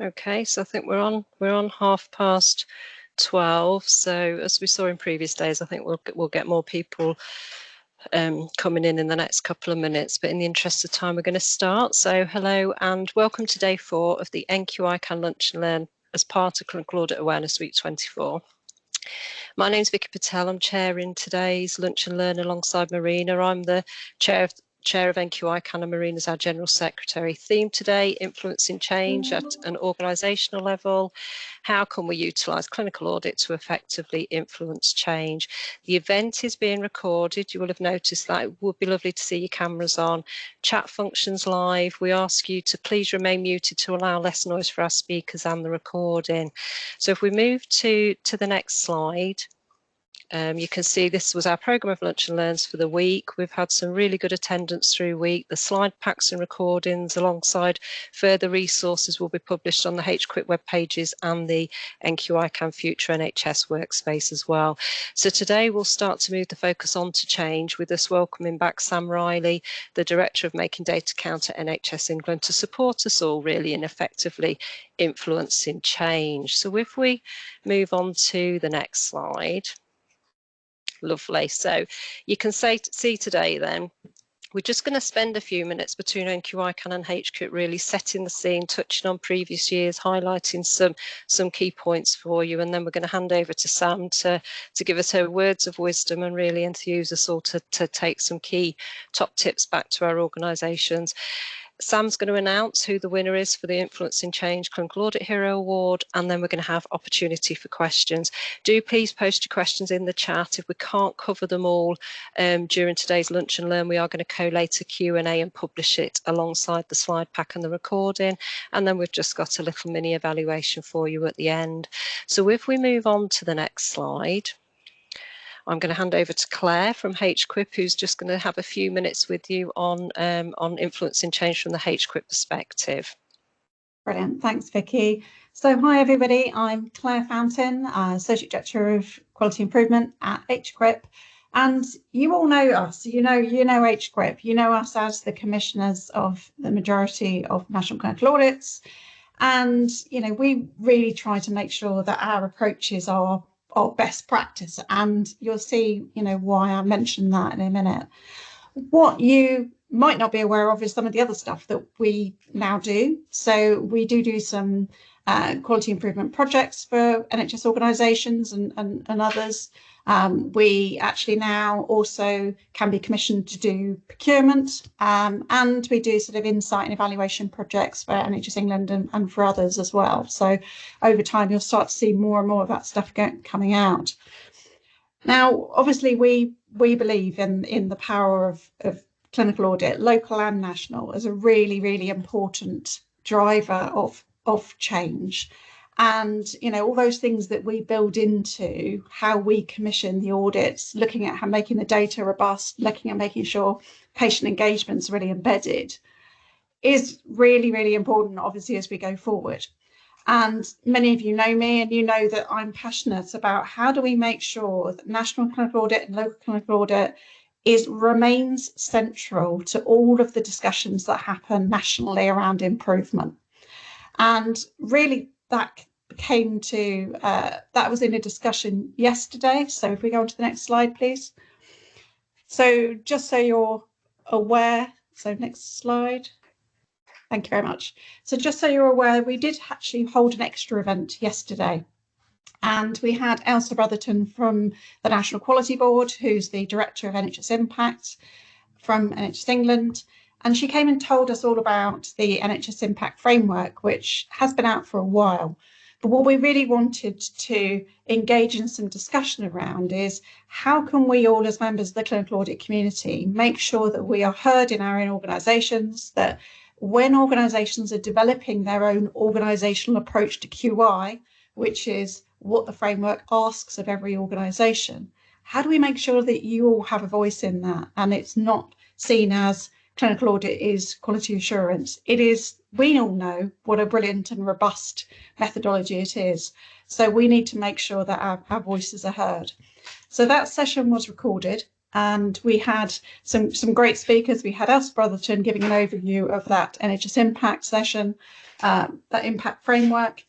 Okay, so I think we're on 12:30. So as we saw in previous days, I think we'll get more people coming in the next couple of minutes. But in the interest of time, we're going to start. So hello and welcome to day 4 of the NQI Can Lunch and Learn as part of Clinical Audit Awareness Week 24. My name's Vicky Patel. I'm chairing today's Lunch and Learn alongside Marina. I'm the chair of NQI Can and Marina as our General Secretary. Theme today, influencing change at an organisational level. How can we utilise clinical audit to effectively influence change? The event is being recorded. You will have noticed that. It would be lovely to see your cameras on. Chat functions live. We ask you to please remain muted to allow less noise for our speakers and the recording. So if we move to the next slide, you can see this was our programme of Lunch and Learns for the week. We've had some really good attendance through week. The slide packs and recordings alongside further resources will be published on the HQIP web pages and the NQI Can Future NHS workspace as well. So today we'll start to move the focus on to change with us welcoming back Sam Riley, the Director of Making Data Count at NHS England, to support us all really in effectively influencing change. So if we move on to the next slide. Lovely. So you can see today then, we're just going to spend a few minutes between NQI Can and HQIP really setting the scene, touching on previous years, highlighting some key points for you, and then we're going to hand over to Sam to give us her words of wisdom and really enthuse us all to take some key top tips back to our organisations. Sam's going to announce who the winner is for the Influencing Change Clinical Audit Hero Award, and then we're going to have opportunity for questions. Do please post your questions in the chat. If we can't cover them all during today's Lunch and Learn, we are going to collate a Q&A and publish it alongside the slide pack and the recording, and then we've just got a little mini evaluation for you at the end. So if we move on to the next slide, I'm going to hand over to Claire from HQIP, who's just going to have a few minutes with you on influencing change from the HQIP perspective. Brilliant, thanks Vicky. So hi everybody, I'm Claire Fountain, Associate Director of Quality Improvement at HQIP, and you all know us, you know HQIP, you know us as the commissioners of the majority of national clinical audits, and we really try to make sure that our approaches are best practice, and you'll see why I mentioned that in a minute. What you might not be aware of is some of the other stuff that we now do. So we do some quality improvement projects for NHS organisations and others. We actually now also can be commissioned to do procurement, and we do sort of insight and evaluation projects for NHS England and for others as well. So over time, you'll start to see more and more of that stuff coming out. Now, obviously, we believe in the power of clinical audit, local and national, as a really, really important driver of change. And all those things that we build into how we commission the audits, looking at how making the data robust, looking at making sure patient engagement's really embedded, is really, really important, obviously, as we go forward. And many of you know me, and you know that I'm passionate about how do we make sure that national clinical audit and local clinical audit remains central to all of the discussions that happen nationally around improvement. And really that came to, that was in a discussion yesterday. So if we go on to the next slide, please. So just so you're aware, so next slide. Thank you very much. So just so you're aware, we did actually hold an extra event yesterday. And we had Elsa Brotherton from the National Quality Board, who's the Director of NHS Impact from NHS England. And she came and told us all about the NHS Impact Framework, which has been out for a while. But what we really wanted to engage in some discussion around is how can we all, as members of the clinical audit community, make sure that we are heard in our own organisations, that when organisations are developing their own organisational approach to QI, which is what the framework asks of every organisation, how do we make sure that you all have a voice in that and it's not seen as clinical audit is quality assurance? It is, we all know what a brilliant and robust methodology it is. So we need to make sure that our voices are heard. So that session was recorded, and we had some great speakers. We had Els Brotherton giving an overview of that NHS impact session, that impact framework.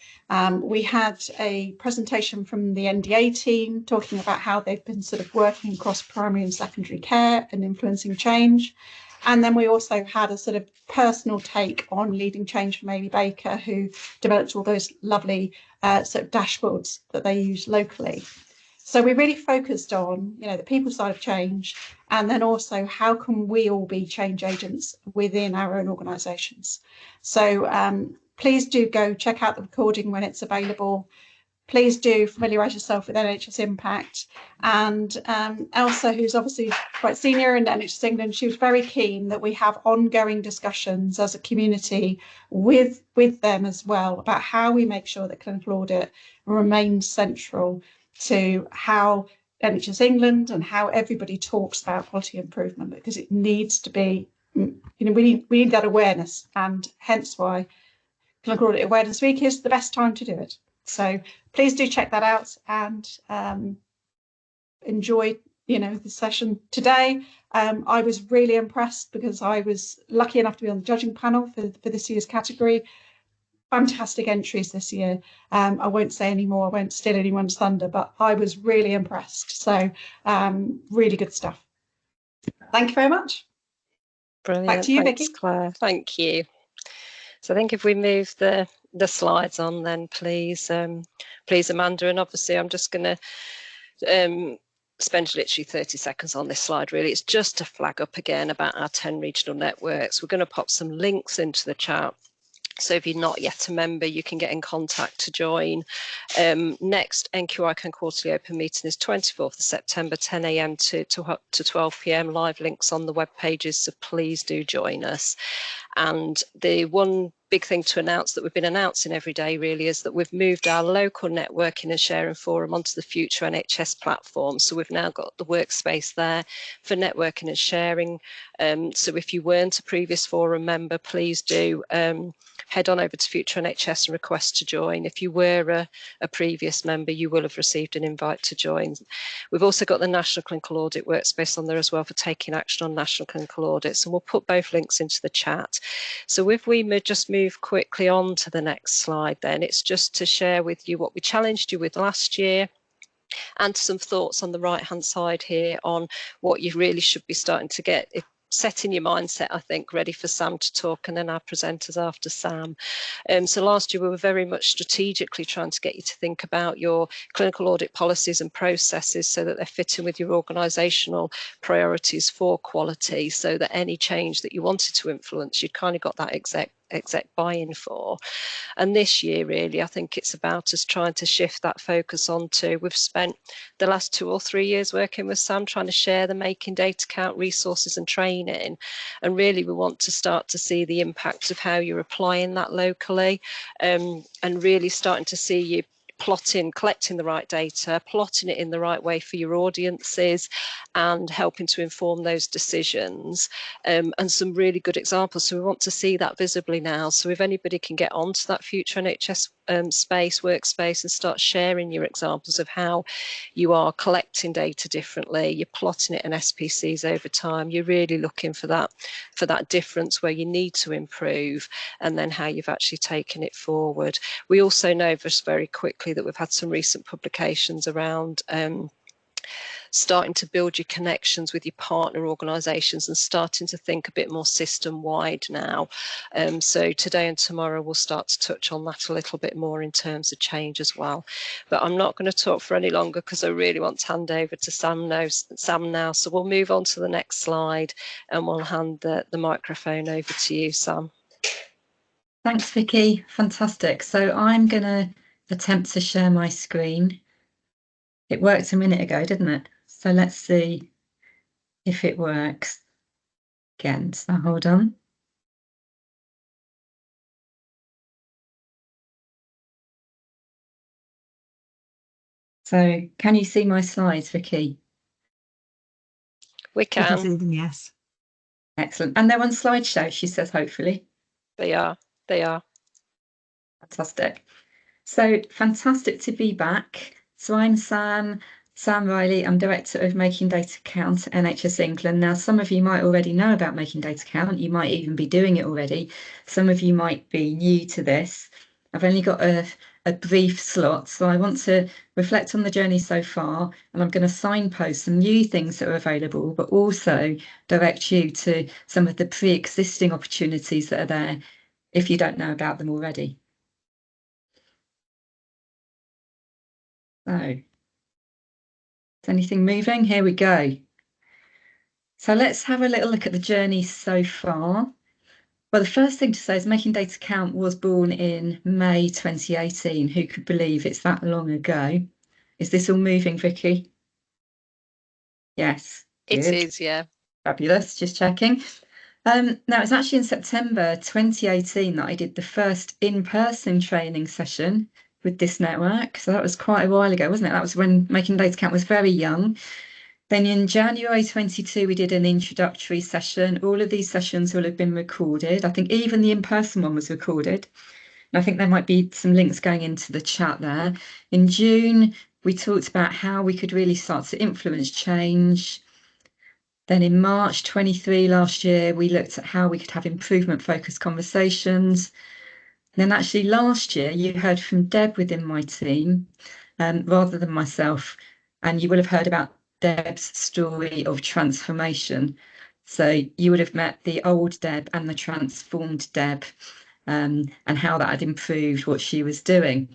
We had a presentation from the NDA team talking about how they've been sort of working across primary and secondary care and influencing change. And then we also had a sort of personal take on leading change from Amy Baker, who developed all those lovely sort of dashboards that they use locally. So we really focused on, the people side of change, and then also how can we all be change agents within our own organisations. So please do go check out the recording when it's available. Please do familiarise yourself with NHS Impact. And Elsa, who's obviously quite senior in NHS England, she was very keen that we have ongoing discussions as a community with them as well about how we make sure that clinical audit remains central to how NHS England and how everybody talks about quality improvement, because it needs to be, we need that awareness, and hence why Clinical Audit Awareness Week is the best time to do it. So please do check that out and enjoy, the session today. I was really impressed because I was lucky enough to be on the judging panel for this year's category. Fantastic entries this year. I won't say any more, I won't steal anyone's thunder, but I was really impressed. So really good stuff. Thank you very much. Brilliant. Back to you, Thanks, Vicky. Claire. Thank you. So I think if we move the slides on, then please, please, Amanda. And obviously, I'm just going to spend literally 30 seconds on this slide. Really, it's just to flag up again about our 10 regional networks. We're going to pop some links into the chat. So if you're not yet a member, you can get in contact to join. Next NQICAN quarterly open meeting is 24th of September, 10 a.m. to 12 p.m. Live links on the web pages, so please do join us. And the one big thing to announce that we've been announcing every day really is that we've moved our local networking and sharing forum onto the Future NHS platform. So we've now got the workspace there for networking and sharing. So if you weren't a previous forum member, please do head on over to Future NHS and request to join. If you were a previous member, you will have received an invite to join. We've also got the National Clinical Audit workspace on there as well for taking action on national clinical audits, and we'll put both links into the chat. So if we just move quickly on to the next slide, then it's just to share with you what we challenged you with last year, and some thoughts on the right hand side here on what you really should be starting to get setting your mindset, I think, ready for Sam to talk, and then our presenters after Sam. So last year we were very much strategically trying to get you to think about your clinical audit policies and processes so that they're fitting with your organisational priorities for quality, so that any change that you wanted to influence, you'd kind of got that exec buy-in for. And this year, really, I think it's about us trying to shift that focus onto, we've spent the last 2 or 3 years working with Sam, trying to share the Making Data Count resources and training. And really, we want to start to see the impact of how you're applying that locally, and really starting to see you collecting the right data, plotting it in the right way for your audiences, and helping to inform those decisions, and some really good examples. So we want to see that visibly now. So if anybody can get onto that Future NHS workspace and start sharing your examples of how you are collecting data differently, you're plotting it in SPCs over time, you're really looking for that difference where you need to improve, and then how you've actually taken it forward. We also know just very quickly that we've had some recent publications around starting to build your connections with your partner organisations and starting to think a bit more system-wide now. So today and tomorrow we'll start to touch on that a little bit more in terms of change as well. But I'm not going to talk for any longer because I really want to hand over to Sam now. So we'll move on to the next slide and we'll hand the microphone over to you, Sam. Thanks, Vicky. Fantastic. So I'm going to attempt to share my screen. It worked a minute ago, didn't it? So let's see if it works again. So hold on. So can you see my slides, Vicky? We can. See them, yes. Excellent. And they're on slideshow, she says, hopefully. They are. Fantastic. So fantastic to be back. So I'm Sam. Sam Riley, I'm Director of Making Data Count at NHS England. Now, some of you might already know about Making Data Count. You might even be doing it already. Some of you might be new to this. I've only got a brief slot, so I want to reflect on the journey so far, and I'm going to signpost some new things that are available, but also direct you to some of the pre-existing opportunities that are there if you don't know about them already. So, is anything moving? Here we go. So let's have a little look at the journey so far. Well, the first thing to say is Making Data Count was born in May 2018. Who could believe it's that long ago? Is this all moving, Vicky? Yes, It good. is, yeah. Fabulous, just checking. Now, it's actually in September 2018 that I did the first in-person training session with this network. So that was quite a while ago, wasn't it? That was when Making Data Count was very young. Then in January 22, we did an introductory session. All of these sessions will have been recorded. I think even the in-person one was recorded. And I think there might be some links going into the chat there. In June, we talked about how we could really start to influence change. Then in March 23 last year, we looked at how we could have improvement-focused conversations. And then actually last year, you heard from Deb within my team, rather than myself, and you will have heard about Deb's story of transformation. So you would have met the old Deb and the transformed Deb, and how that had improved what she was doing.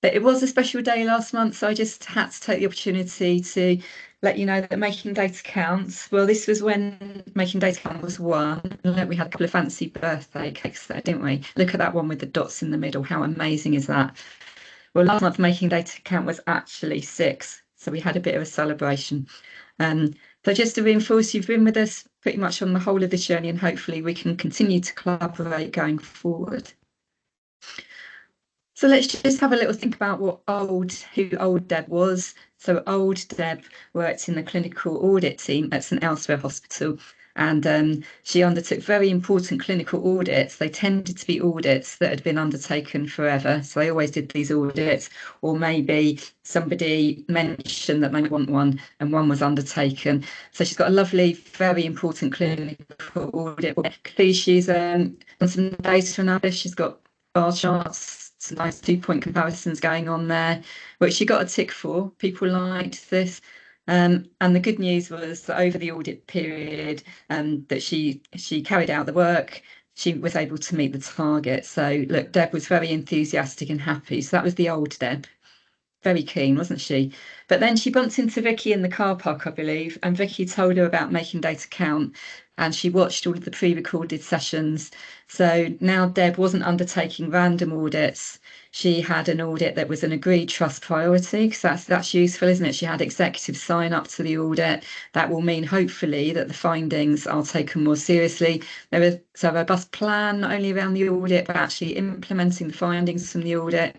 But it was a special day last month, so I just had to take the opportunity to let you know that Making Data Counts, well, this was when Making Data Count was one. And we had a couple of fancy birthday cakes there, didn't we? Look at that one with the dots in the middle. How amazing is that? Well, last month Making Data Count was actually 6, so we had a bit of a celebration. So just to reinforce, you've been with us pretty much on the whole of this journey, and hopefully we can continue to collaborate going forward. So let's just have a little think about who old Deb was. So old Deb worked in the clinical audit team at St Elsewhere Hospital, and she undertook very important clinical audits. They tended to be audits that had been undertaken forever. So they always did these audits, or maybe somebody mentioned that they want one and one was undertaken. So she's got a lovely, very important clinical audit. She's done some data analysis. She's got bar charts, some nice 2-point comparisons going on there, which she got a tick for. People liked this. And the good news was that over the audit period that she carried out the work, she was able to meet the target. So look, Deb was very enthusiastic and happy. So that was the old Deb. Very keen, wasn't she? But then she bumped into Vicky in the car park, I believe, and Vicky told her about Making Data Count, and she watched all of the pre-recorded sessions. So now Deb wasn't undertaking random audits. She had an audit that was an agreed trust priority, because that's useful, isn't it? She had executive sign up to the audit. That will mean, hopefully, that the findings are taken more seriously. There is a robust plan, not only around the audit, but actually implementing the findings from the audit.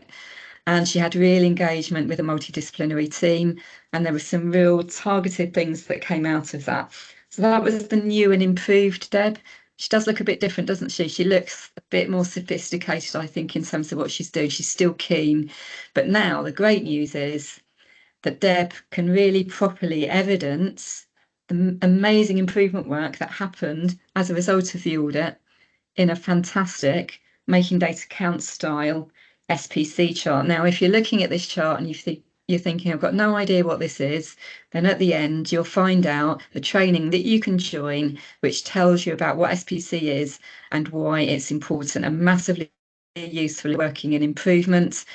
And she had real engagement with a multidisciplinary team, and there were some real targeted things that came out of that. So that was the new and improved Deb. She does look a bit different, doesn't she? She looks a bit more sophisticated, I think, in terms of what she's doing. She's still keen. But now the great news is that Deb can really properly evidence the amazing improvement work that happened as a result of the audit in a fantastic Making Data Count style SPC chart. Now, if you're looking at this chart and you're thinking, I've got no idea what this is, then at the end, you'll find out the training that you can join, which tells you about what SPC is and why it's important and massively useful working in improvements.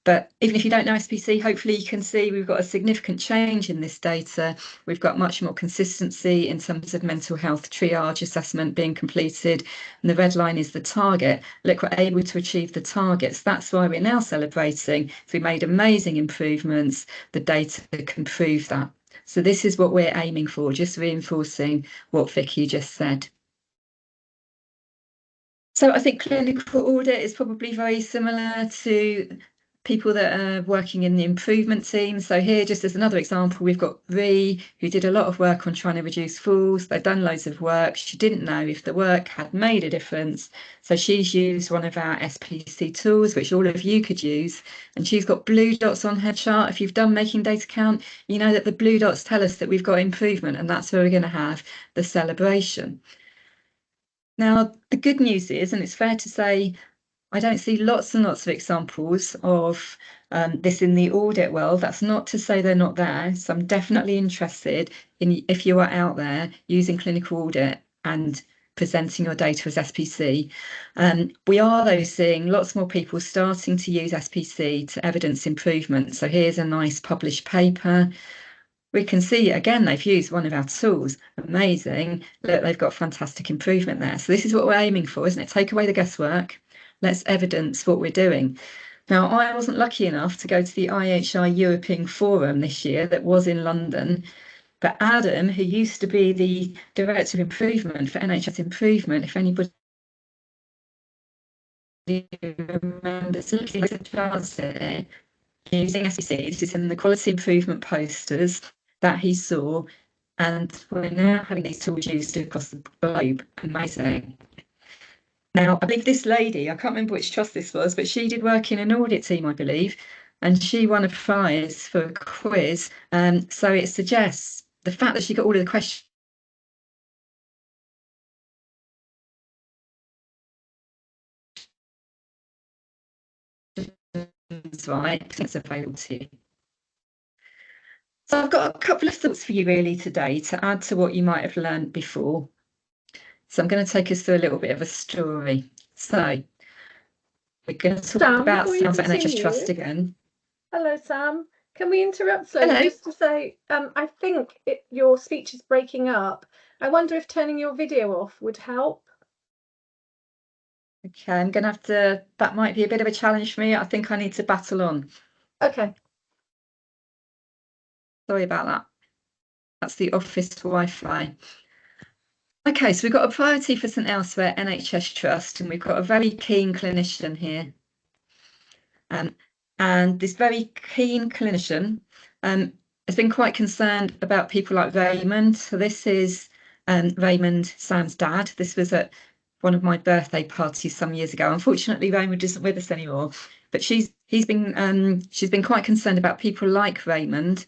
But even if you don't know SPC, hopefully you can see we've got a significant change in this data. We've got much more consistency in terms of mental health triage assessment being completed. And the red line is the target. Look, we're able to achieve the targets. That's why we're now celebrating. If we made amazing improvements, the data can prove that. So this is what we're aiming for, just reinforcing what Vicky just said. So I think clinical audit is probably very similar to people that are working in the improvement team. So here, just as another example, we've got Ree, who did a lot of work on trying to reduce falls. They've done loads of work. She didn't know if the work had made a difference. So she's used one of our SPC tools, which all of you could use. And she's got blue dots on her chart. If you've done making data count, you know that the blue dots tell us that we've got improvement, and that's where we're going to have the celebration. Now, the good news is, and it's fair to say, I don't see lots and lots of examples of this in the audit world. That's not to say they're not there. So I'm definitely interested in, if you are out there using clinical audit and presenting your data as SPC. We are, though, seeing lots more people starting to use SPC to evidence improvement. So here's a nice published paper. We can see, again, they've used one of our tools. Amazing. Look, they've got fantastic improvement there. So this is what we're aiming for, isn't it? Take away the guesswork. Let's evidence what we're doing. Now, I wasn't lucky enough to go to the IHI European Forum this year that was in London, but Adam, who used to be the Director of Improvement for NHS Improvement, if anybody remembers looking at the charts here, using SPC, this is in the quality improvement posters that he saw, and we're now having these tools used across the globe. Amazing. Now, I believe this lady, I can't remember which trust this was, but she did work in an audit team, I believe, and she won a prize for a quiz. So it suggests the fact that she got all of the questions right, it's available to you. So I've got a couple of thoughts for you really today to add to what you might have learned before. So I'm going to take us through a little bit of a story. So we're going to talk Sam, about before you NHS continue- Trust again. Hello, Sam. Can we interrupt slowly Hello. just to say, I think your speech is breaking up. I wonder if turning your video off would help. Okay, I'm going to have to, that might be a bit of a challenge for me. I think I need to battle on. Okay. Sorry about that. That's the office Wi-Fi. Okay, so we've got a priority for St Elsewhere NHS Trust, and we've got a very keen clinician here. And this very keen clinician has been quite concerned about people like Raymond. So this is Raymond, Sam's dad. This was at one of my birthday parties some years ago. Unfortunately, Raymond isn't with us anymore, but she's been quite concerned about people like Raymond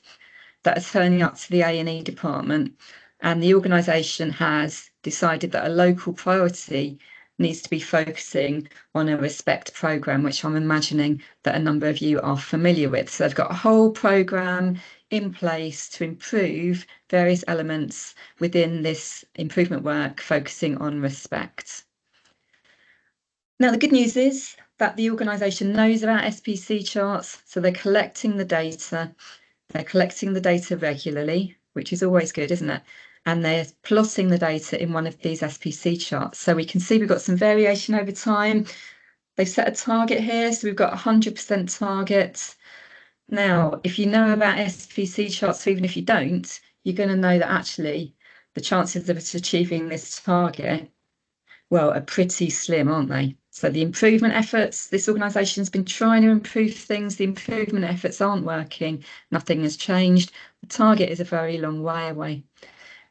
that are turning up to the A&E department, and the organisation has decided that a local priority needs to be focusing on a respect programme, which I'm imagining that a number of you are familiar with. So they've got a whole programme in place to improve various elements within this improvement work, focusing on respect. Now, the good news is that the organisation knows about SPC charts, so they're collecting the data. They're collecting the data regularly, which is always good, isn't it? And they're plotting the data in one of these SPC charts. So we can see we've got some variation over time. They've set a target here, so we've got 100% target. Now, if you know about SPC charts, or even if you don't, you're going to know that actually the chances of us achieving this target, well, are pretty slim, aren't they? So the improvement efforts, this organisation has been trying to improve things. The improvement efforts aren't working. Nothing has changed. The target is a very long way away.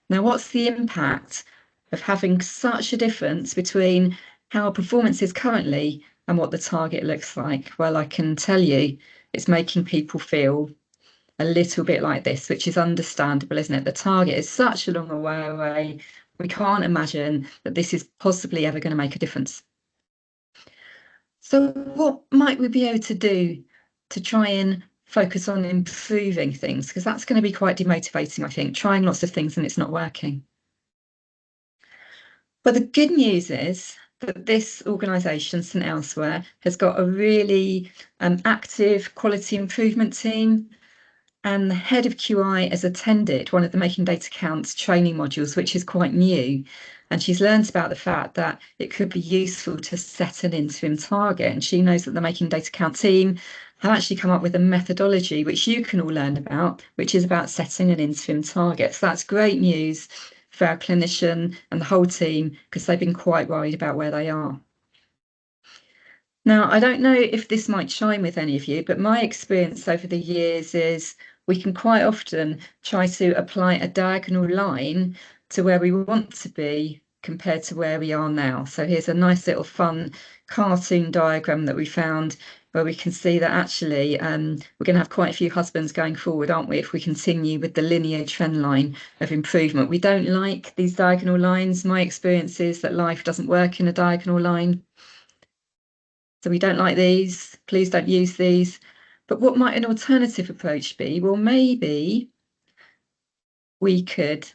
Now, what's the impact of having such a difference between how our performance is currently and what the target looks like? Well, I can tell you it's making people feel a little bit like this, which is understandable, isn't it? The target is such a long way away. We can't imagine that this is possibly ever going to make a difference. So what might we be able to do to try and focus on improving things? Because that's going to be quite demotivating, I think, trying lots of things and it's not working. But the good news is that this organisation, St Elsewhere, has got a really active quality improvement team. And the head of QI has attended one of the Making Data Counts training modules, which is quite new. And she's learned about the fact that it could be useful to set an interim target. And she knows that the Making Data Count team have actually come up with a methodology, which you can all learn about, which is about setting an interim target. So that's great news for our clinician and the whole team, because they've been quite worried about where they are. Now, I don't know if this might chime with any of you, but my experience over the years is we can quite often try to apply a diagonal line to where we want to be compared to where we are now. So here's a nice little fun cartoon diagram that we found where we can see that actually we're going to have quite a few husbands going forward, aren't we, if we continue with the linear trend line of improvement. We don't like these diagonal lines. My experience is that life doesn't work in a diagonal line. So we don't like these, please don't use these. But what might an alternative approach be? Well, maybe we could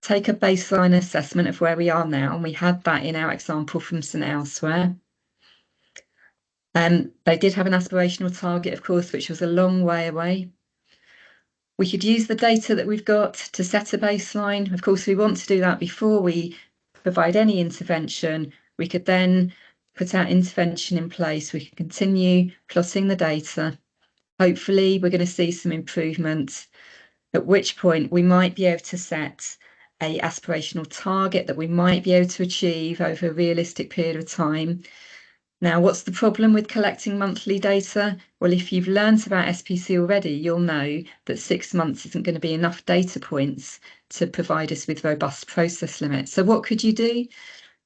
take a baseline assessment of where we are now, and we had that in our example from St Elsewhere. They did have an aspirational target, of course, which was a long way away. We could use the data that we've got to set a baseline. Of course, we want to do that before we provide any intervention. We could then put our intervention in place. We can continue plotting the data. Hopefully, we're going to see some improvements, at which point we might be able to set an aspirational target that we might be able to achieve over a realistic period of time. Now, what's the problem with collecting monthly data? Well, if you've learned about SPC already, you'll know that 6 months isn't going to be enough data points to provide us with robust process limits. So what could you do?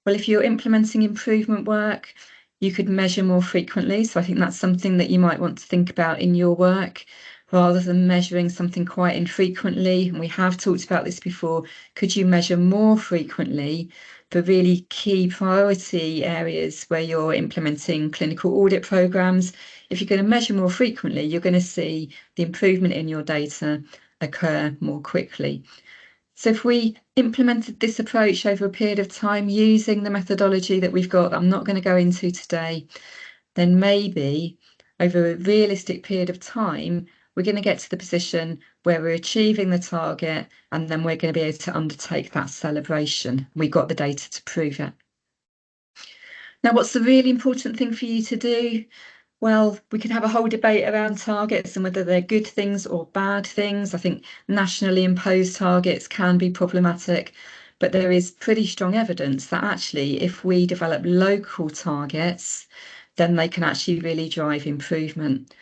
Well, if you're implementing improvement work, you could measure more frequently. So I think that's something that you might want to think about in your work, rather than measuring something quite infrequently. And we have talked about this before. Could you measure more frequently for really key priority areas where you're implementing clinical audit programs? If you're going to measure more frequently, you're going to see the improvement in your data occur more quickly. So if we implemented this approach over a period of time using the methodology that we've got, I'm not going to go into today, then maybe over a realistic period of time, we're going to get to the position where we're achieving the target, and then we're going to be able to undertake that celebration. We've got the data to prove it. Now, what's the really important thing for you to do? Well, we could have a whole debate around targets and whether they're good things or bad things. I think nationally imposed targets can be problematic, but there is pretty strong evidence that actually if we develop local targets, then they can actually really drive improvement.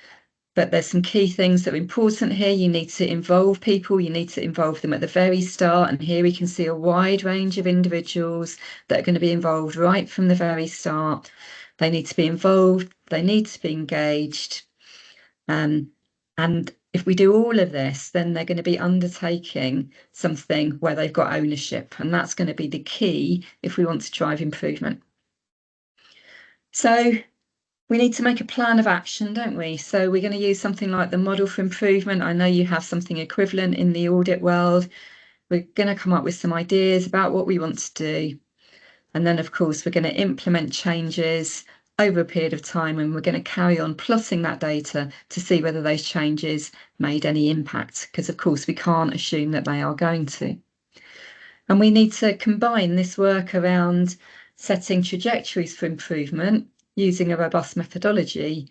But there's some key things that are important here. You need to involve people, you need to involve them at the very start. And here we can see a wide range of individuals that are going to be involved right from the very start. They need to be involved, they need to be engaged. And if we do all of this, then they're going to be undertaking something where they've got ownership. And that's going to be the key if we want to drive improvement. So we need to make a plan of action, don't we? So we're going to use something like the model for improvement. I know you have something equivalent in the audit world. We're going to come up with some ideas about what we want to do. And then, of course, we're going to implement changes over a period of time, and we're going to carry on plotting that data to see whether those changes made any impact, because, of course, we can't assume that they are going to. And we need to combine this work around setting trajectories for improvement using a robust methodology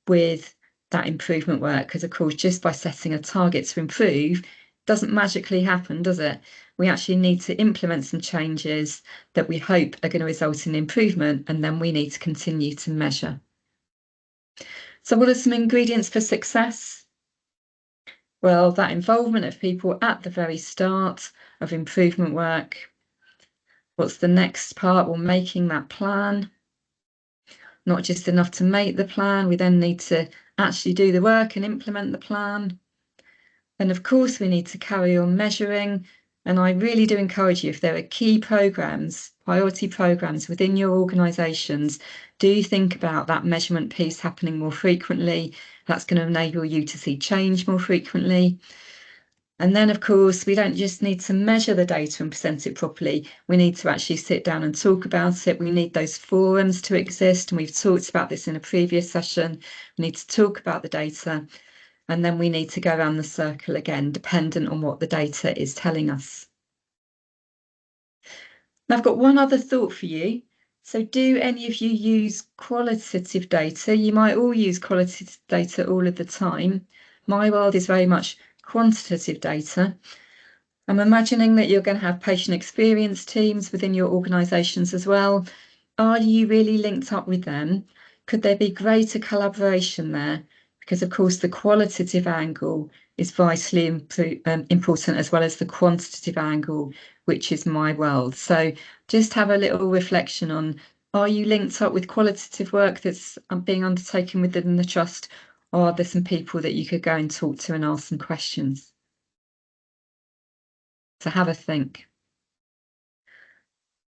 with that improvement work, because of course just by setting a target to improve doesn't magically happen, does it? We actually need to implement some changes that we hope are going to result in improvement, and then we need to continue to measure. So what are some ingredients for success? Well, that involvement of people at the very start of improvement work. What's the next part? Well, making that plan. Not just enough to make the plan, we then need to actually do the work and implement the plan. And of course, we need to carry on measuring. And I really do encourage you, if there are key programs, priority programs within your organisations, do think about that measurement piece happening more frequently. That's going to enable you to see change more frequently. And then, of course, we don't just need to measure the data and present it properly. We need to actually sit down and talk about it. We need those forums to exist. And we've talked about this in a previous session. We need to talk about the data. And then we need to go around the circle again, dependent on what the data is telling us. Now, I've got one other thought for you. So do any of you use qualitative data? You might all use qualitative data all of the time. My world is very much quantitative data. I'm imagining that you're going to have patient experience teams within your organisations as well. Are you really linked up with them? Could there be greater collaboration there? Because of course the qualitative angle is vitally important, as well as the quantitative angle, which is my world. So just have a little reflection on, are you linked up with qualitative work that's being undertaken within the trust, or are there some people that you could go and talk to and ask some questions? So have a think.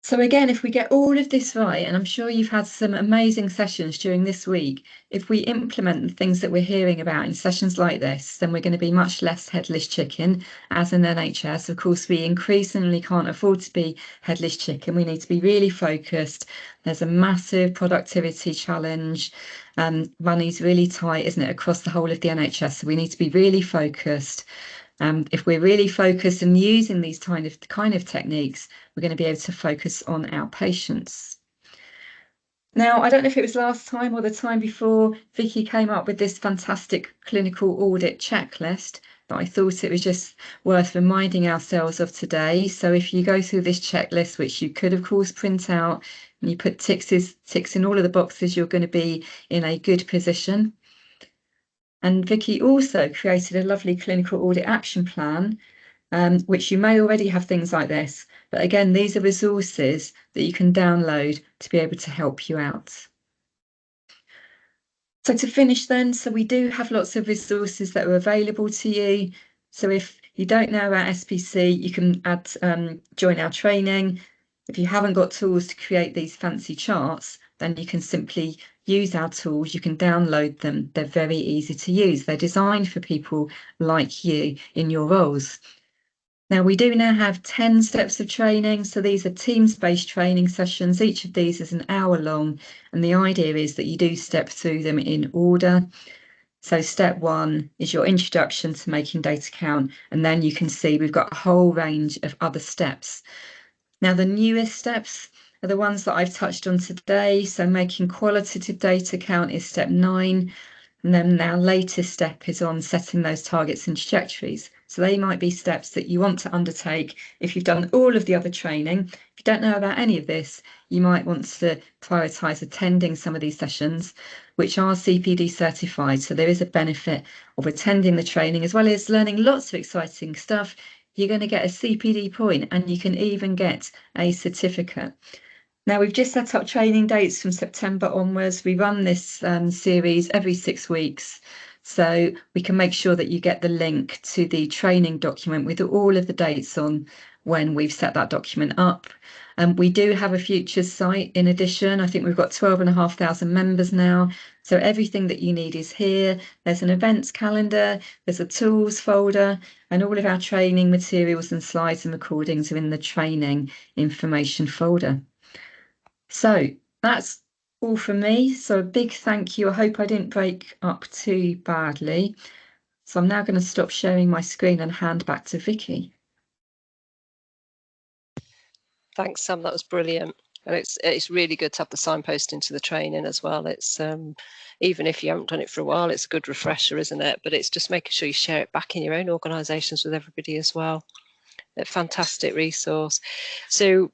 So again, if we get all of this right, and I'm sure you've had some amazing sessions during this week, if we implement the things that we're hearing about in sessions like this, then we're going to be much less headless chicken as an NHS. Of course, we increasingly can't afford to be headless chicken. We need to be really focused. There's a massive productivity challenge. Money's really tight, isn't it, across the whole of the NHS? So we need to be really focused. If we're really focused and using these kind of techniques, we're going to be able to focus on our patients. Now, I don't know if it was last time or the time before, Vicky came up with this fantastic clinical audit checklist that I thought it was just worth reminding ourselves of today. So if you go through this checklist, which you could, of course, print out, and you put ticks in all of the boxes, you're going to be in a good position. And Vicky also created a lovely clinical audit action plan, which you may already have things like this. But again, these are resources that you can download to be able to help you out. So to finish then, so we do have lots of resources that are available to you. So if you don't know about SPC, you can join our training. If you haven't got tools to create these fancy charts, then you can simply use our tools. You can download them. They're very easy to use. They're designed for people like you in your roles. Now, we do now have 10 steps of training. So these are teams-based training sessions. Each of these is an hour long. And the idea is that you do step through them in order. So step 1 is your introduction to making data count. And then you can see we've got a whole range of other steps. Now, the newest steps are the ones that I've touched on today. So making qualitative data count is step 9. And then our latest step is on setting those targets and trajectories. So they might be steps that you want to undertake if you've done all of the other training. If you don't know about any of this, you might want to prioritise attending some of these sessions, which are CPD certified. So there is a benefit of attending the training, as well as learning lots of exciting stuff. You're going to get a CPD point, and you can even get a certificate. Now, we've just set up training dates from September onwards. We run this series every 6 weeks, so we can make sure that you get the link to the training document with all of the dates on when we've set that document up. We do have a futures site in addition. I think we've got 12,500 members now. So everything that you need is here. There's an events calendar, there's a tools folder, and all of our training materials and slides and recordings are in the training information folder. So that's all from me. So a big thank you. I hope I didn't break up too badly. So I'm now going to stop sharing my screen and hand back to Vicky. Thanks, Sam. That was brilliant. And it's really good to have the signposting to the training as well. It's even if you haven't done it for a while, it's a good refresher, isn't it? But it's just making sure you share it back in your own organisations with everybody as well. A fantastic resource. So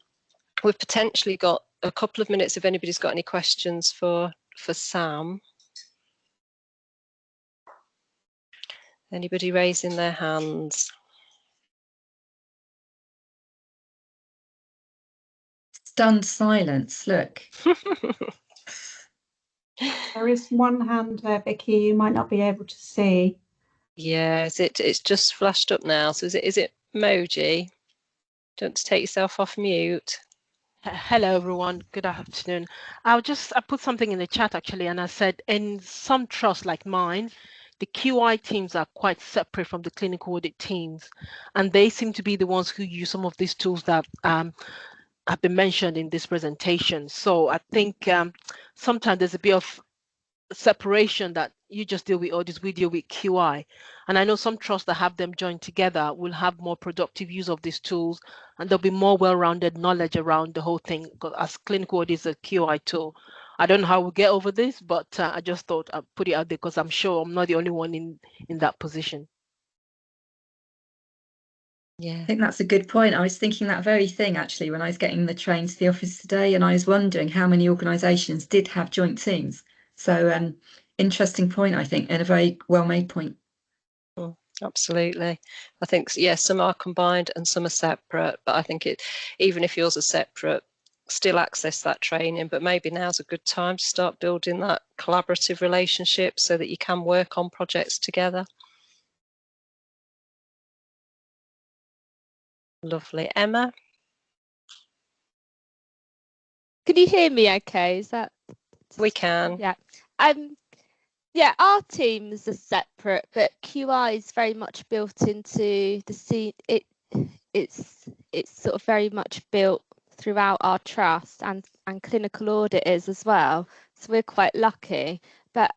we've potentially got a couple of minutes if anybody's got any questions for Sam. Anybody raising their hands? Stunned silence, look. There is one hand there, Vicky, you might not be able to see. Yeah, it's just flashed up now. So is it Moji? Do you want to take yourself off mute? Hello everyone, good afternoon. I put something in the chat actually, and I said in some trusts like mine, the QI teams are quite separate from the clinical audit teams, and they seem to be the ones who use some of these tools that have been mentioned in this presentation. So I think sometimes there's a bit of separation that you just deal with audits, we deal with QI. And I know some trusts that have them joined together will have more productive use of these tools, and there'll be more well-rounded knowledge around the whole thing, because as clinical audit is a QI tool. I don't know how we'll get over this, but I just thought I'd put it out there because I'm sure I'm not the only one in that position. Yeah, I think that's a good point. I was thinking that very thing actually when I was getting the train to the office today, and I was wondering how many organisations did have joint teams. So interesting point, I think, and a very well made point. Absolutely. I think, yes, some are combined and some are separate, but I think even if yours are separate, still access that training, but maybe now's a good time to start building that collaborative relationship so that you can work on projects together. Lovely. Emma? Can you hear me okay? Is that... We can. Yeah. Yeah, our teams are separate, but QI is very much built into the scene. It's sort of very much built throughout our trust, and clinical audit is as well. So we're quite lucky. But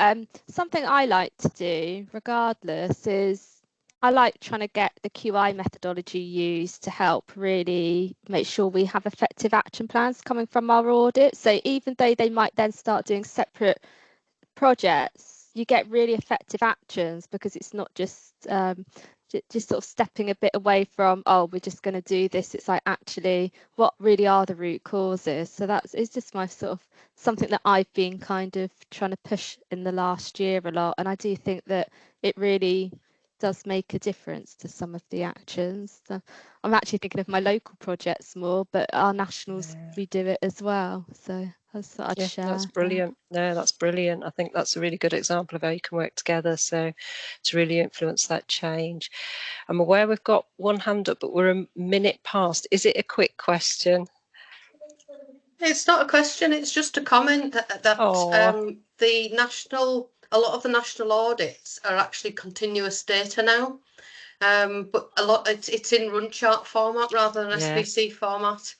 something I like to do, regardless, is I like trying to get the QI methodology used to help really make sure we have effective action plans coming from our audit. So even though they might then start doing separate projects, you get really effective actions because it's not just sort of stepping a bit away from, oh, we're just going to do this. It's like, actually, what really are the root causes? So it's just my sort of something that I've been kind of trying to push in the last year a lot, and I do think that it really does make a difference to some of the actions. So I'm actually thinking of my local projects more, but our nationals, we do it as well. So I thought I'd share. That's brilliant. No, that's brilliant. I think that's a really good example of how you can work together, so to really influence that change. I'm aware we've got one hand up, but we're a minute past. Is it a quick question? It's not a question, it's just a comment that a lot of the national audits are actually continuous data now. But a lot it's in run chart format rather than SPC format.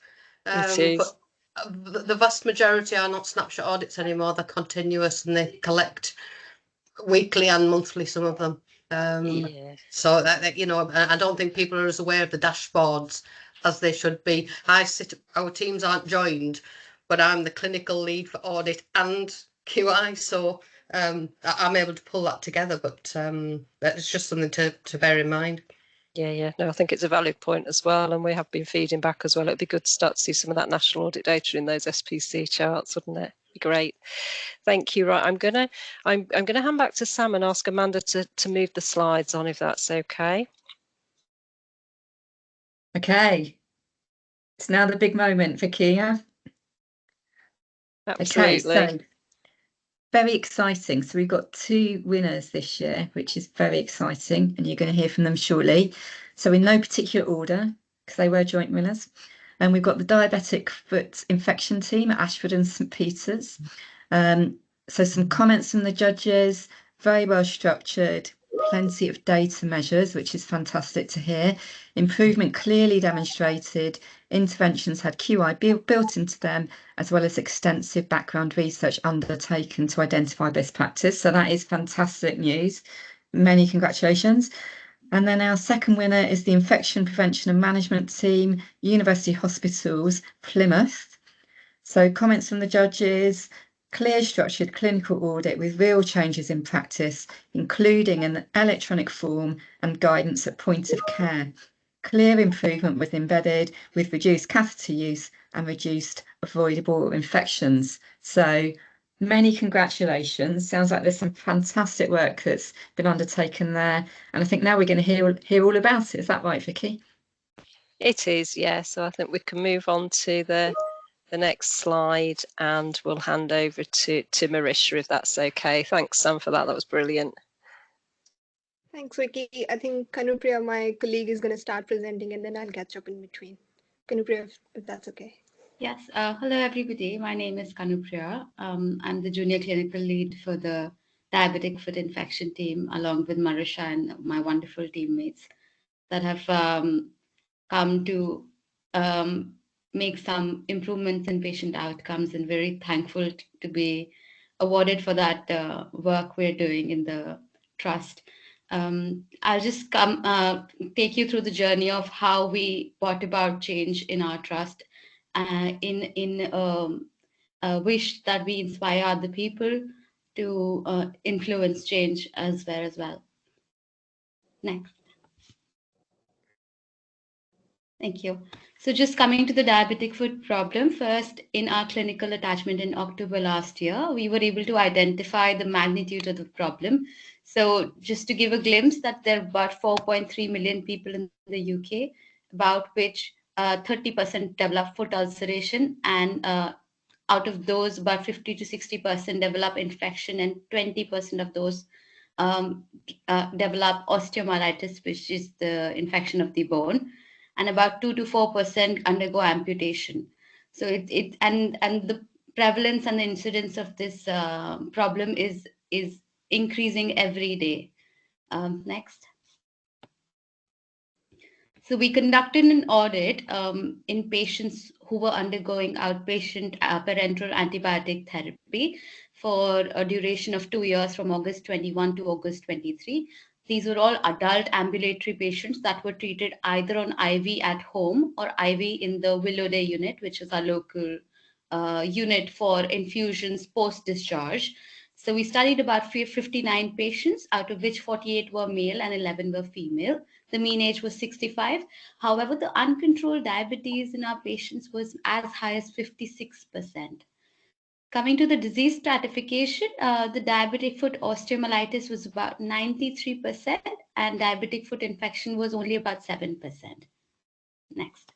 It is. But the vast majority are not snapshot audits anymore. They're continuous and they collect weekly and monthly, some of them. So that, you know, I don't think people are as aware of the dashboards as they should be. Our teams aren't joined, but I'm the clinical lead for audit and QI, so I'm able to pull that together. But it's just something to bear in mind. Yeah. No, I think it's a valid point as well, and we have been feeding back as well. It'd be good to start to see some of that national audit data in those SPC charts, wouldn't it? Be great. Thank you. Right, I'm gonna hand back to Sam and ask Amanda to move the slides on, if that's okay. Okay, it's now the big moment for Kia. Absolutely. Okay, so very exciting. So we've got 2 winners this year, which is very exciting, and you're going to hear from them shortly. So in no particular order, because they were joint winners. And we've got the diabetic foot infection team at Ashford and St Peters. So some comments from the judges, very well structured, plenty of data measures, which is fantastic to hear. Improvement clearly demonstrated. Interventions had QI built into them, as well as extensive background research undertaken to identify best practice. So that is fantastic news. Many congratulations. And then our second winner is the Infection Prevention and Management Team, University Hospitals, Plymouth. So comments from the judges, clear structured clinical audit with real changes in practice, including an electronic form and guidance at point of care. Clear improvement was embedded with reduced catheter use and reduced avoidable infections. So many congratulations. Sounds like there's some fantastic work that's been undertaken there. And I think now we're going to hear all about it. Is that right, Vicky? It is, yeah. So I think we can move on to the next slide, and we'll hand over to Marisha, if that's okay. Thanks, Sam, for that. That was brilliant. Thanks, Vicky. I think Kanupriya, my colleague, is going to start presenting, and then I'll catch up in between. Kanupriya, if that's okay. Yes. Hello, everybody. My name is Kanupriya. I'm the junior clinical lead for the diabetic foot infection team, along with Marisha and my wonderful teammates that have come to make some improvements in patient outcomes, and very thankful to be awarded for that work we're doing in the trust. I'll just take you through the journey of how we brought about change in our trust, in a wish that we inspire other people to influence change elsewhere as well. Next. Thank you. So just coming to the diabetic foot problem, first in our clinical attachment in October last year, we were able to identify the magnitude of the problem. So just to give a glimpse that there are about 4.3 million people in the UK, about which 30% develop foot ulceration, and out of those, about 50 to 60% develop infection, and 20% of those develop osteomyelitis, which is the infection of the bone, and about 2 to 4% undergo amputation. So and the prevalence and the incidence of this problem is increasing every day. Next. So we conducted an audit in patients who were undergoing outpatient parenteral antibiotic therapy for a duration of 2 years, from August 21 to August 23. These were all adult ambulatory patients that were treated either on IV at home or IV in the Willowday unit, which is our local unit for infusions post-discharge. So we studied about 59 patients, out of which 48 were male and 11 were female. The mean age was 65. However, the uncontrolled diabetes in our patients was as high as 56%. Coming to the disease stratification, the diabetic foot osteomyelitis was about 93%, and diabetic foot infection was only about 7%. Next.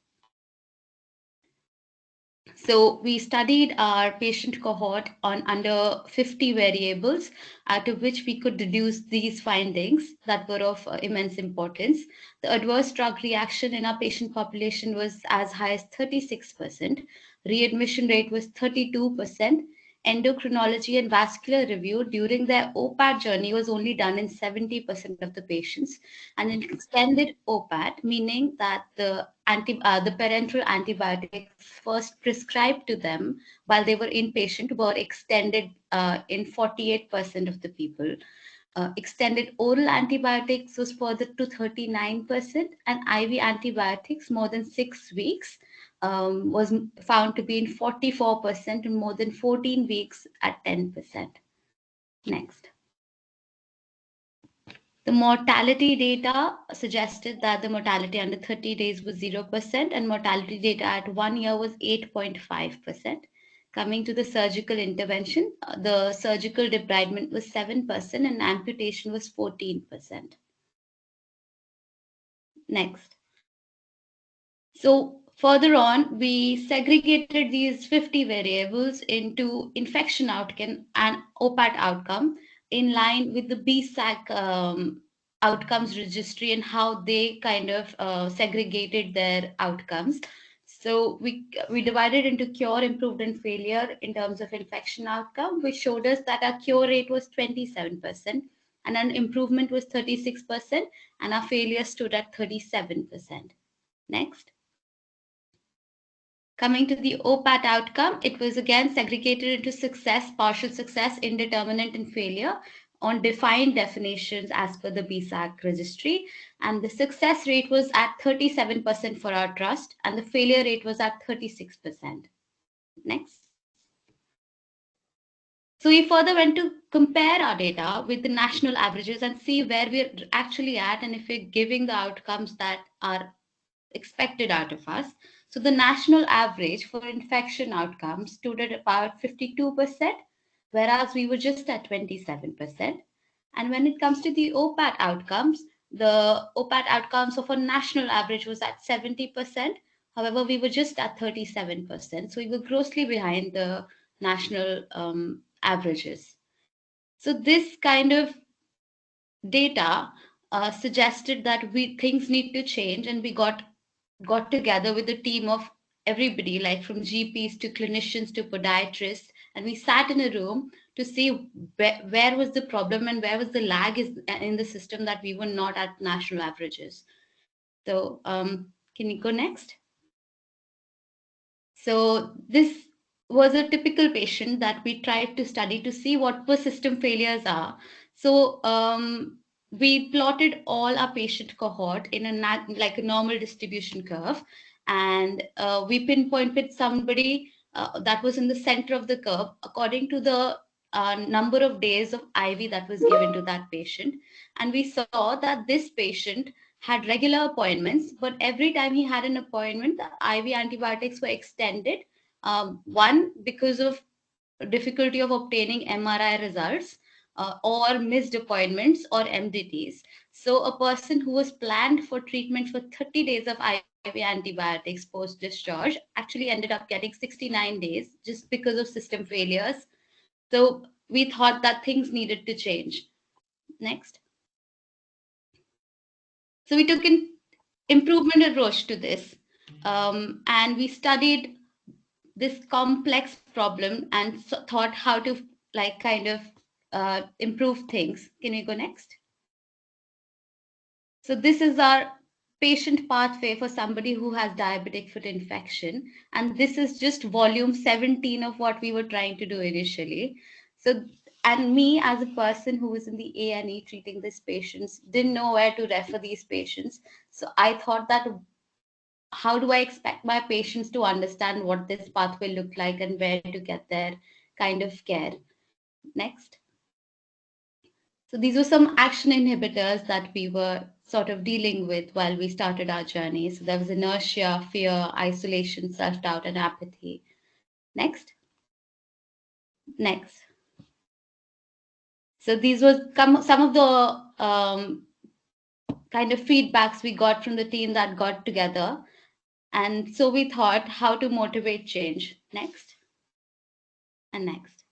So we studied our patient cohort on under 50 variables, out of which we could deduce these findings that were of immense importance. The adverse drug reaction in our patient population was as high as 36%. Readmission rate was 32%. Endocrinology and vascular review during their OPAT journey was only done in 70% of the patients. And an extended OPAT, meaning that the parenteral antibiotics first prescribed to them while they were inpatient were extended in 48% of the people. Extended oral antibiotics was further to 39%, and IV antibiotics more than 6 weeks was found to be in 44%, and more than 14 weeks at 10%. Next. The mortality data suggested that the mortality under 30 days was 0%, and mortality data at 1 year was 8.5%. Coming to the surgical intervention, the surgical debridement was 7% and amputation was 14%. Next. So further on, we segregated these 50 variables into infection outcome and OPAT outcome in line with the BSAC outcomes registry and how they kind of segregated their outcomes. So we divided into cure, improved, and failure in terms of infection outcome, which showed us that our cure rate was 27%, and an improvement was 36%, and our failure stood at 37%. Next. Coming to the OPAT outcome, it was again segregated into success, partial success, indeterminate, and failure on defined definitions as per the BSAC registry. And the success rate was at 37% for our trust, and the failure rate was at 36%. Next. So we further went to compare our data with the national averages and see where we're actually at, and if we're giving the outcomes that are expected out of us. So the national average for infection outcomes stood at about 52%, whereas we were just at 27%. And when it comes to the OPAT outcomes, the OPAT outcomes of a national average was at 70%. However, we were just at 37%. So we were grossly behind the national averages. So this kind of data suggested that things need to change, and we got together with a team of everybody, like from GPs to clinicians to podiatrists, and we sat in a room to see where was the problem and where was the lag in the system that we were not at national averages. So can you go next? So this was a typical patient that we tried to study to see what persistent failures are. So we plotted all our patient cohort in like a normal distribution curve, and we pinpointed somebody that was in the center of the curve according to the number of days of IV that was given to that patient. And we saw that this patient had regular appointments, but every time he had an appointment, the IV antibiotics were extended. One, because of difficulty of obtaining MRI results, or missed appointments or MDTs. So a person who was planned for treatment for 30 days of IV antibiotics post-discharge actually ended up getting 69 days just because of system failures. So we thought that things needed to change. Next. So we took an improvement approach to this, and we studied this complex problem and thought how to improve things. Can we go next? So this is our patient pathway for somebody who has diabetic foot infection. And this is just volume 17 of what we were trying to do initially. So, and me as a person who was in the A&E treating these patients, didn't know where to refer these patients. So I thought that how do I expect my patients to understand what this pathway looked like and where to get their kind of care? Next. So these were some action inhibitors that we were sort of dealing with while we started our journey. So there was inertia, fear, isolation, self-doubt, and apathy. Next. Next. So these were some of the kind of feedbacks we got from the team that got together. And so we thought how to motivate change. Next. And next.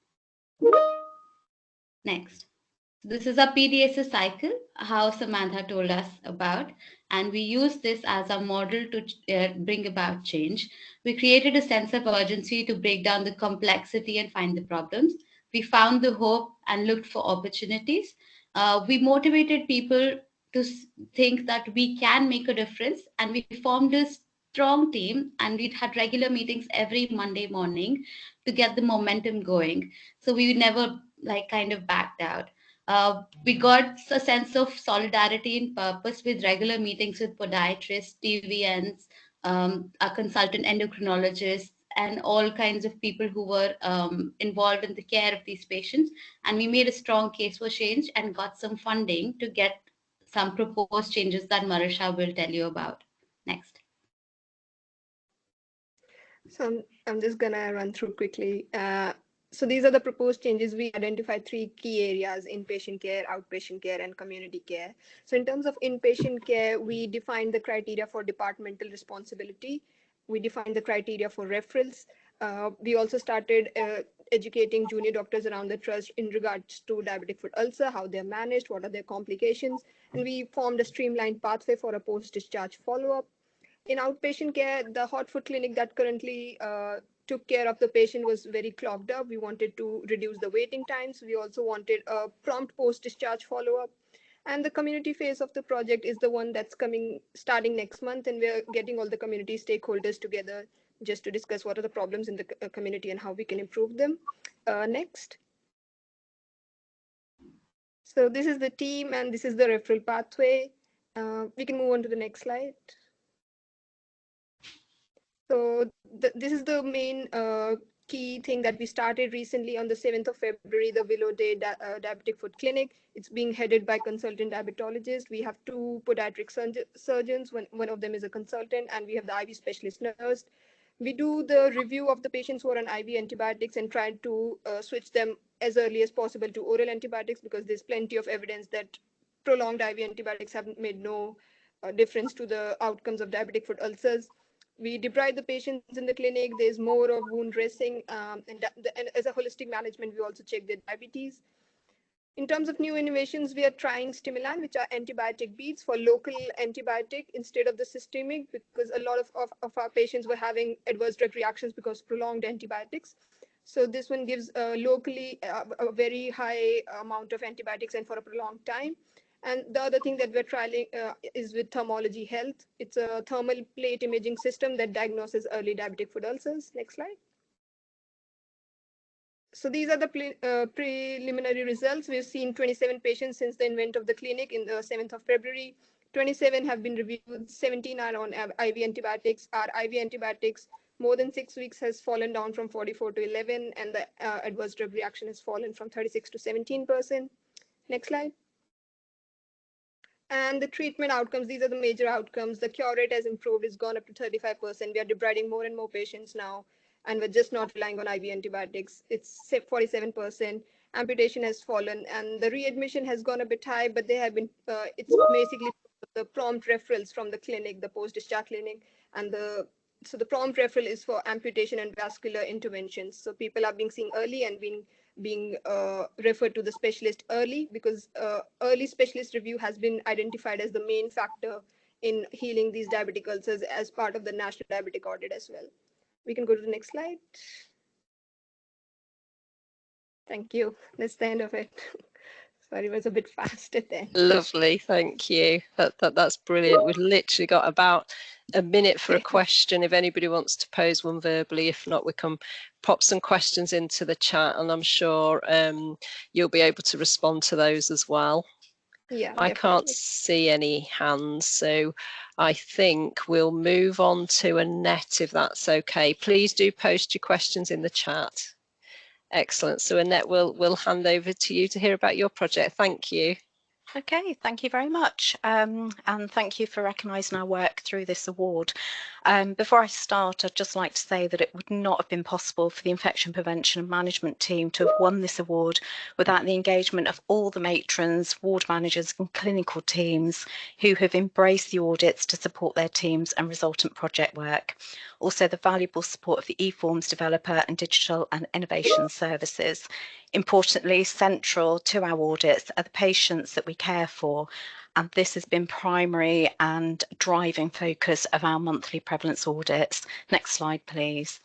Next. This is a PDSA cycle, how Samantha told us about, and we use this as a model to bring about change. We created a sense of urgency to break down the complexity and find the problems. We found the hope and looked for opportunities. We motivated people to think that we can make a difference, and we formed a strong team, and we had regular meetings every Monday morning to get the momentum going. So we never backed out. We got a sense of solidarity and purpose with regular meetings with podiatrists, TVNs, a consultant endocrinologists, and all kinds of people who were involved in the care of these patients. And we made a strong case for change and got some funding to get some proposed changes that Marisha will tell you about. Next. So I'm just gonna run through quickly. So these are the proposed changes. We identified 3 key areas: inpatient care, outpatient care, and community care. So in terms of inpatient care, we defined the criteria for departmental responsibility. We defined the criteria for referrals. We also started educating junior doctors around the trust in regards to diabetic foot ulcer, how they're managed, what are their complications, and we formed a streamlined pathway for a post-discharge follow-up. In outpatient care, the hot foot clinic that currently took care of the patient was very clogged up. We wanted to reduce the waiting times. We also wanted a prompt post-discharge follow-up. And the community phase of the project is the one that's starting next month, and we're getting all the community stakeholders together just to discuss what are the problems in the community and how we can improve them. Next. So this is the team, and this is the referral pathway. We can move on to the next slide. So this is the main key thing that we started recently on the 7th of February, the Willow Day Diabetic Foot Clinic. It's being headed by consultant diabetologists. We have 2 podiatric surgeons. One of them is a consultant, and we have the IV specialist nurse. We do the review of the patients who are on IV antibiotics and try to switch them as early as possible to oral antibiotics, because there's plenty of evidence that prolonged IV antibiotics have made no difference to the outcomes of diabetic foot ulcers. We debride the patients in the clinic. There's more of wound dressing, and as a holistic management, we also check their diabetes. In terms of new innovations, we are trying Stimulan, which are antibiotic beads for local antibiotic instead of the systemic, because a lot of our patients were having adverse drug reactions because prolonged antibiotics. So this one gives locally a very high amount of antibiotics and for a prolonged time. And the other thing that we're trialing is with Thermology Health. It's a thermal plate imaging system that diagnoses early diabetic foot ulcers. Next slide. So these are the preliminary results. We've seen 27 patients since the invent of the clinic in the 7th of February. 27 have been reviewed, 17 are on IV antibiotics. Our IV antibiotics, more than 6 weeks, has fallen down from 44 to 11, and the adverse drug reaction has fallen from 36 to 17%. Next slide. And the treatment outcomes, these are the major outcomes. The cure rate has improved, it's gone up to 35%. We are debriding more and more patients now, and we're just not relying on IV antibiotics. It's 47%. Amputation has fallen, and the readmission has gone a bit high, but they have been, it's basically the prompt referrals from the clinic, the post-discharge clinic, and so the prompt referral is for amputation and vascular interventions. So people are being seen early and being referred to the specialist early, because early specialist review has been identified as the main factor in healing these diabetic ulcers as part of the national diabetic audit as well. We can go to the next slide. Thank you. That's the end of it. Sorry, it was a bit fast at the end. Lovely, thank you. That's brilliant. We've literally got about a minute for a question if anybody wants to pose one verbally. If not, we can pop some questions into the chat, and I'm sure you'll be able to respond to those as well. Yeah, I definitely. can't see any hands, so I think we'll move on to Annette, if that's okay. Please do post your questions in the chat. Excellent. So Annette, we'll hand over to you to hear about your project. Thank you. Okay, thank you very much. And thank you for recognising our work through this award. Before I start, I'd just like to say that it would not have been possible for the Infection Prevention and Management team to have won this award without the engagement of all the matrons, ward managers and clinical teams who have embraced the audits to support their teams and resultant project work. Also, the valuable support of the eForms developer and digital and innovation services. Importantly, central to our audits are the patients that we care for, and this has been primary and driving focus of our monthly prevalence audits. Next slide, please.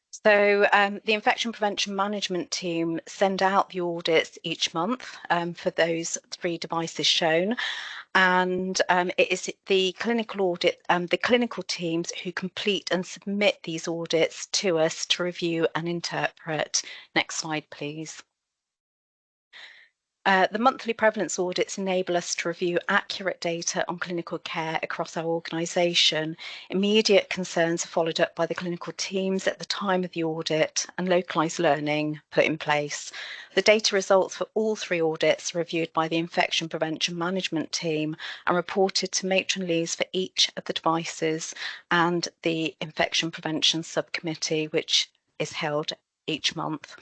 So the Infection Prevention Management team send out the audits each month for those 3 devices shown. And it is the clinical audit, the clinical teams who complete and submit these audits to us to review and interpret. Next slide, please. The monthly prevalence audits enable us to review accurate data on clinical care across our organisation. Immediate concerns are followed up by the clinical teams at the time of the audit and localised learning put in place. The data results for all 3 audits are reviewed by the Infection Prevention Management team and reported to matron leads for each of the devices and the Infection Prevention Subcommittee, which is held each month.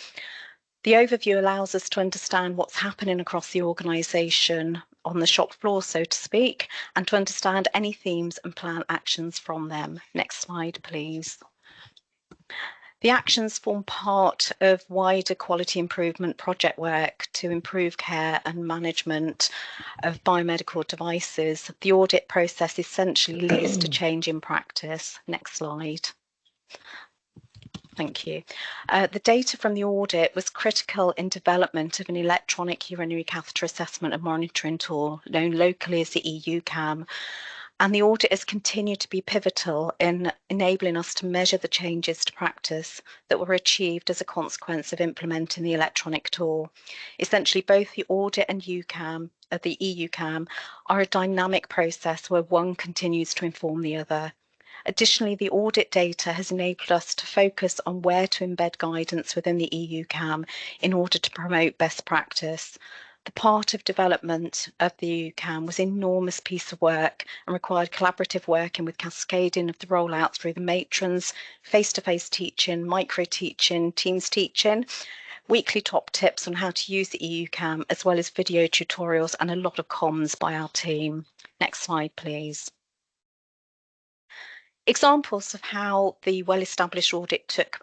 The overview allows us to understand what's happening across the organisation on the shop floor, so to speak, and to understand any themes and plan actions from them. Next slide, please. The actions form part of wider quality improvement project work to improve care and management of biomedical devices. The audit process essentially leads to change in practice. Next slide. Thank you. The data from the audit was critical in development of an electronic urinary catheter assessment and monitoring tool known locally as the EUCAM. And the audit has continued to be pivotal in enabling us to measure the changes to practice that were achieved as a consequence of implementing the electronic tool. Essentially, both the audit and the EUCAM are a dynamic process where one continues to inform the other. Additionally, the audit data has enabled us to focus on where to embed guidance within the EUCAM in order to promote best practice. The part of development of the EUCAM was an enormous piece of work and required collaborative working with cascading of the rollout through the matrons, face-to-face teaching, micro-teaching, teams teaching, weekly top tips on how to use the EUCAM, as well as video tutorials and a lot of comms by our team. Next slide, please. Examples of how the well-established audit took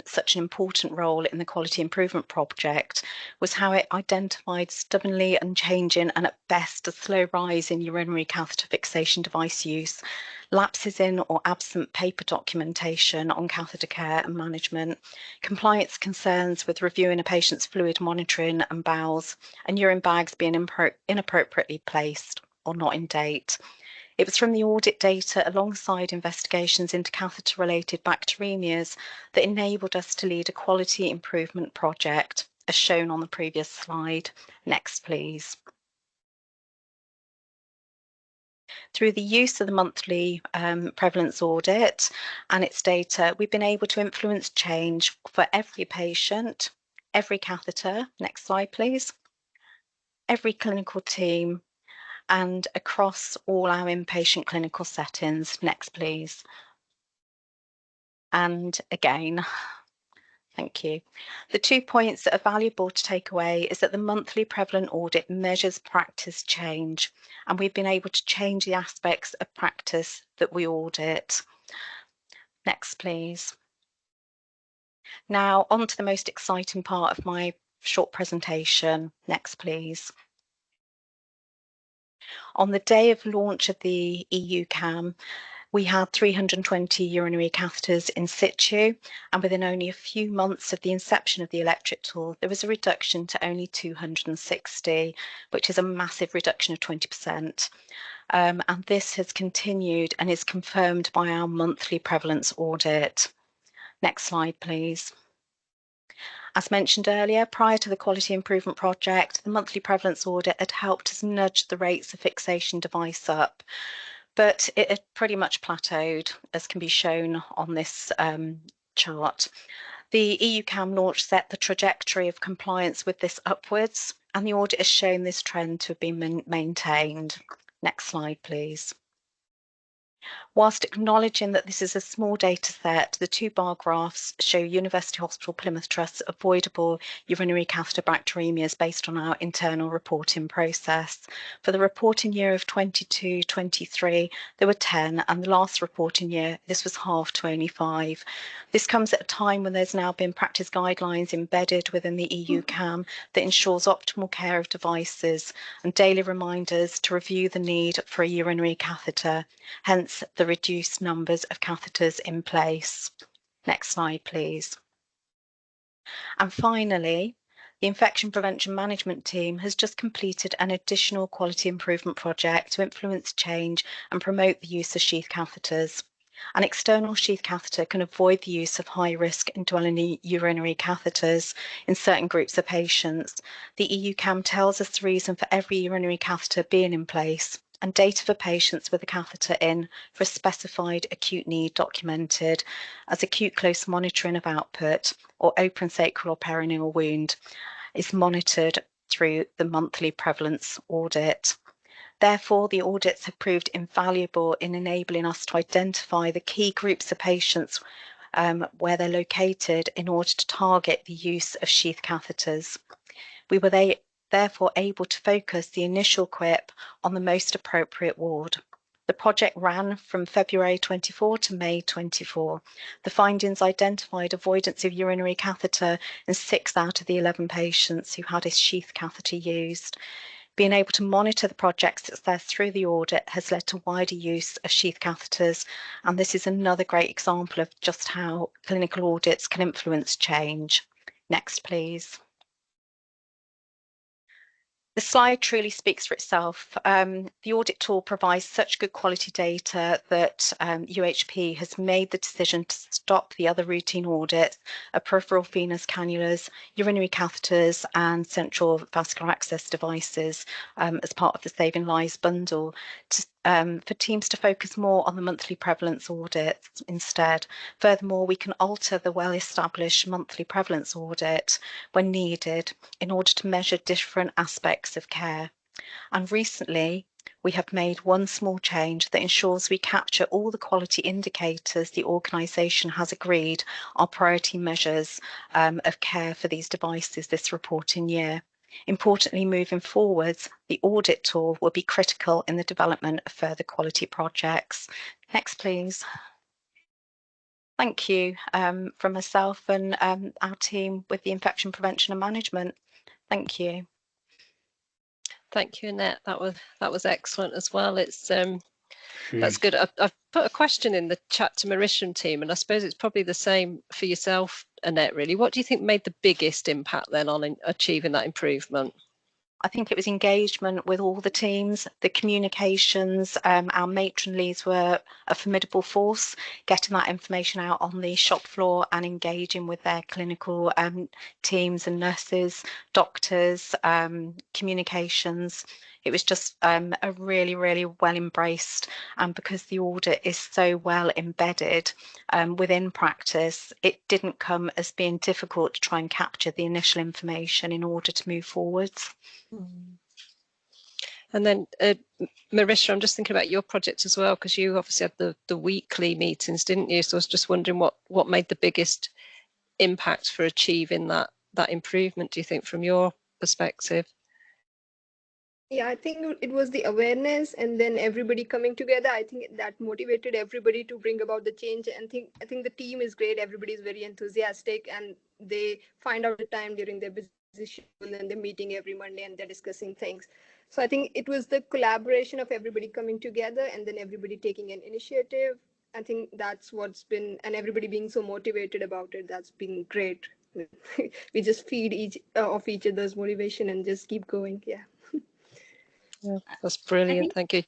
such an important role in the quality improvement project was how it identified stubbornly unchanging and at best a slow rise in urinary catheter fixation device use, lapses in or absent paper documentation on catheter care and management, compliance concerns with reviewing a patient's fluid monitoring and bowels, and urine bags being inappropriately placed or not in date. It was from the audit data alongside investigations into catheter-related bacteremias that enabled us to lead a quality improvement project, as shown on the previous slide. Next, please. Through the use of the monthly prevalence audit and its data, we've been able to influence change for every patient, every catheter. Next slide, please. every clinical team, and across all our inpatient clinical settings. Next, please. And again, thank you. The 2 points that are valuable to take away is that the monthly prevalent audit measures practice change, and we've been able to change the aspects of practice that we audit. Next, please. Now, on to the most exciting part of my short presentation. Next, please. On the day of launch of the EU CAAW, we had 320 urinary catheters in situ, and within only a few months of the inception of the electric tool, there was a reduction to only 260, which is a massive reduction of 20%. And this has continued and is confirmed by our monthly prevalence audit. Next slide, please. As mentioned earlier, prior to the quality improvement project, the monthly prevalence audit had helped us nudge the rates of fixation device up, but it had pretty much plateaued, as can be shown on this chart. The EU CAAW launch set the trajectory of compliance with this upwards, and the audit has shown this trend to have been maintained. Next slide, please. Whilst acknowledging that this is a small data set, the 2 bar graphs show University Hospital Plymouth Trust's avoidable urinary catheter bacteremias based on our internal reporting process. For the reporting year of 22-23, there were 10, and the last reporting year, this was halved to only 5. This comes at a time when there's now been practice guidelines embedded within the EU CAAW that ensures optimal care of devices and daily reminders to review the need for a urinary catheter, hence the reduced numbers of catheters in place. Next slide, please. And finally, the Infection Prevention Management team has just completed an additional quality improvement project to influence change and promote the use of sheath catheters. An external sheath catheter can avoid the use of high-risk indwelling urinary catheters in certain groups of patients. The EU CAAW tells us the reason for every urinary catheter being in place, and data for patients with a catheter in for a specified acute need documented as acute close monitoring of output or open sacral or perineal wound is monitored through the monthly prevalence audit. Therefore, the audits have proved invaluable in enabling us to identify the key groups of patients where they're located in order to target the use of sheath catheters. We were therefore able to focus the initial QIP on the most appropriate ward. The project ran from February 24 to May 24. The findings identified avoidance of urinary catheter in 6 out of the 11 patients who had a sheath catheter used. Being able to monitor the project's success through the audit has led to wider use of sheath catheters, and this is another great example of just how clinical audits can influence change. Next, please. The slide truly speaks for itself. The audit tool provides such good quality data that UHP has made the decision to stop the other routine audits of peripheral venous cannulas, urinary catheters, and central vascular access devices as part of the Saving Lives bundle, for teams to focus more on the monthly prevalence audits instead. Furthermore, we can alter the well-established monthly prevalence audit when needed in order to measure different aspects of care. And recently, we have made one small change that ensures we capture all the quality indicators the organisation has agreed are priority measures of care for these devices this reporting year. Importantly, moving forwards, the audit tool will be critical in the development of further quality projects. Next, please. Thank you from myself and our team with the Infection Prevention and Management. Thank you. Thank you, Annette. That was excellent as well. It's that's good. I've put a question in the chat to Marisham team, and I suppose it's probably the same for yourself, Annette, really. What do you think made the biggest impact then on achieving that improvement? I think it was engagement with all the teams, the communications. Our matron leads were a formidable force, getting that information out on the shop floor and engaging with their clinical teams and nurses, doctors, communications. It was just a really, really well embraced, and because the audit is so well embedded within practice, it didn't come as being difficult to try and capture the initial information in order to move forwards. And then Marisha, I'm just thinking about your project as well, because you obviously had the weekly meetings, didn't you? So I was just wondering what made the biggest impact for achieving that improvement, do you think, from your perspective? Yeah, I think it was the awareness and then everybody coming together. I think that motivated everybody to bring about the change. And I think the team is great. Everybody is very enthusiastic and they find out the time during their busy schedule and they're meeting every Monday and they're discussing things. So I think it was the collaboration of everybody coming together and then everybody taking an initiative. I think that's what's been, and everybody being so motivated about it. That's been great. We just feed each other's motivation and just keep going. Yeah. Yeah, that's brilliant. Thank you.